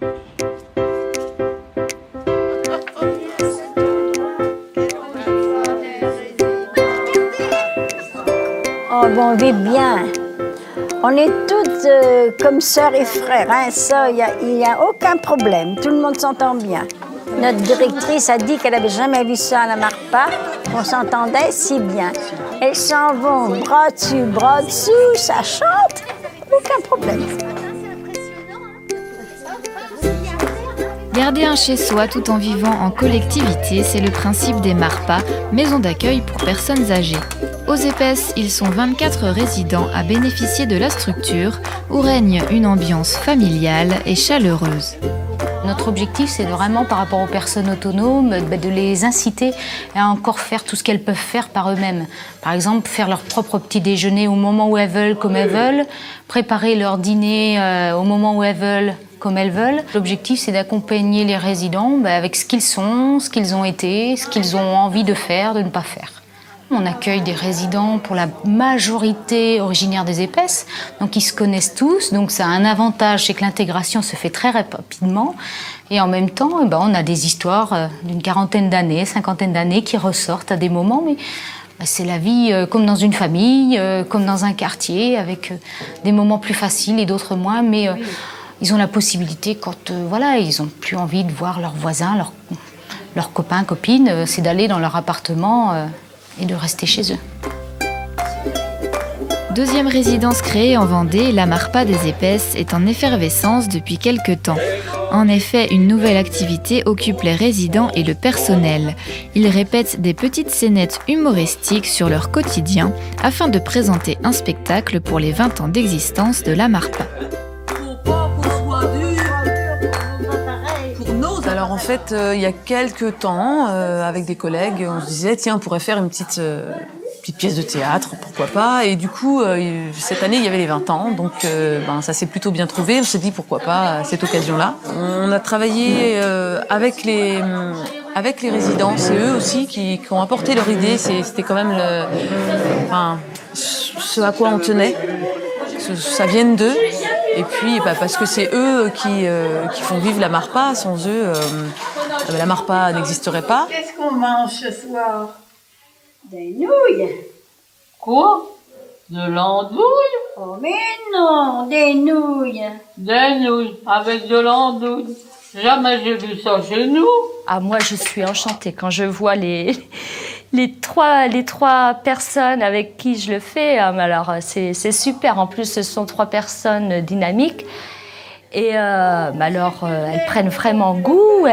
Oh, bon, on vit bien. On est toutes comme sœurs et frères, hein. Ça, il n'y a aucun problème. Tout le monde s'entend bien. Notre directrice a dit qu'elle n'avait jamais vu ça à la Marpa. On s'entendait si bien. Elles s'en vont bras dessus, bras dessous, ça chante. Aucun problème. Garder un chez-soi tout en vivant en collectivité, c'est le principe des Marpa, maisons d'accueil pour personnes âgées. Aux Épaisses, ils sont 24 résidents à bénéficier de la structure où règne une ambiance familiale et chaleureuse. Notre objectif, c'est vraiment, par rapport aux personnes autonomes, de les inciter à encore faire tout ce qu'elles peuvent faire par eux-mêmes. Par exemple, faire leur propre petit déjeuner au moment où elles veulent, comme elles veulent, préparer leur dîner au moment où elles veulent, comme elles veulent. L'objectif, c'est d'accompagner les résidents avec ce qu'ils sont, ce qu'ils ont été, ce qu'ils ont envie de faire, de ne pas faire. On accueille des résidents pour la majorité originaires des Épaisses, donc ils se connaissent tous, donc ça a un avantage, c'est que l'intégration se fait très rapidement, et en même temps, on a des histoires d'une quarantaine d'années, cinquantaine d'années qui ressortent à des moments, mais c'est la vie comme dans une famille, comme dans un quartier, avec des moments plus faciles et d'autres moins, mais ils ont la possibilité, quand ils n'ont plus envie de voir leurs voisins, leurs copains, copines, c'est d'aller dans leur appartement et de rester chez eux. Deuxième résidence créée en Vendée, la Marpa des Épaisses est en effervescence depuis quelque temps. En effet, une nouvelle activité occupe les résidents et le personnel. Ils répètent des petites scénettes humoristiques sur leur quotidien afin de présenter un spectacle pour les 20 ans d'existence de la Marpa. Alors en fait, il y a quelques temps, avec des collègues, on se disait tiens, on pourrait faire une petite pièce de théâtre, pourquoi pas. Et du coup, cette année, il y avait les 20 ans, donc ça s'est plutôt bien trouvé. On s'est dit pourquoi pas à cette occasion-là. On a travaillé avec les résidents, c'est eux aussi qui ont apporté leur idée. C'était quand même ce à quoi on tenait. Ça vient d'eux. Et puis, parce que c'est eux qui font vivre la Marpa. Sans eux, la Marpa n'existerait pas. Qu'est-ce qu'on mange ce soir? Des nouilles. Quoi? De l'andouille? Oh mais non, des nouilles. Des nouilles avec de l'andouille. Jamais j'ai vu ça chez nous. Ah, moi, je suis enchantée quand je vois les trois personnes avec qui je le fais. Alors, c'est super. En plus, ce sont 3 personnes dynamiques. Et elles prennent vraiment goût.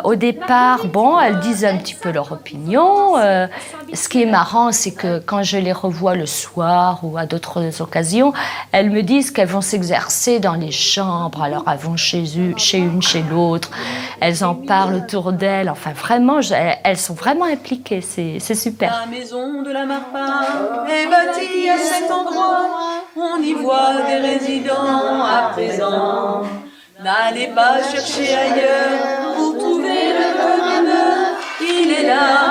Au départ, elles disent un petit peu leur opinion. Ce qui est marrant, c'est que quand je les revois le soir ou à d'autres occasions, elles me disent qu'elles vont s'exercer dans les chambres. Alors, elles vont chez une, chez l'autre. Elles en parlent autour d'elles. Enfin, vraiment, elles sont vraiment impliquées. C'est super. La maison de la Marpa est bâtie à cet endroit. On y voit des résidents à présent. N'allez pas chercher ailleurs pour trouver le bonheur. Il est là.